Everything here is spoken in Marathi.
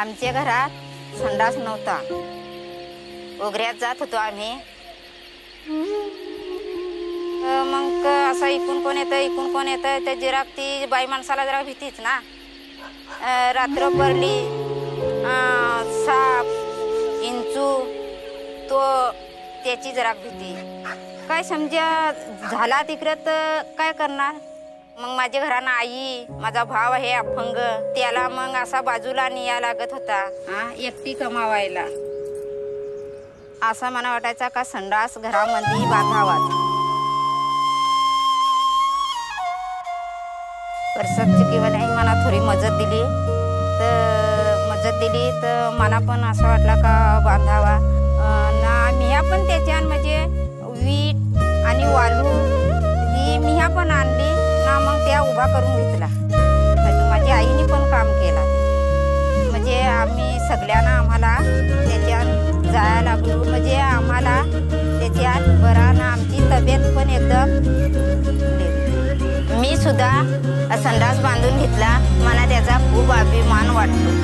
आमच्या घरात संडास नव्हता, उघड्यात जात होतो आम्ही। मग असं इकून कोण येतं त्या जिराक ती बाई माणसाला जरा भीतीच ना। रात्र पडली, साप इंचू तो त्याची जरा भीती। काय समजा झाला तिकडे तर काय करणार। मग माझ्या घरानं आई, माझा भाव आहे अपंग, त्याला मग असा बाजूला न्यायला लागत होता एकटी कमावायला। असं मला वाटायचा का संडास घरामध्ये बांधावाच। परसतची किंवा नाही मला थोडी मदत दिली तर मला पण असं वाटलं का बांधावा ना। मिया पण त्याच्यान म्हणजे वीट आणि वालू ही मिया पण आणली ना, मग त्या उभा करून घेतला। माझ्या आईने पण काम केला, म्हणजे आम्ही सगळ्यांना आम्हाला त्याच्यात जायला लागलो, म्हणजे आम्हाला त्याच्यात बरा ना आमची तब्येत पण एकदम। मी सुद्धा संडास बांधून घेतला, मला त्याचा खूप अभिमान वाटतो।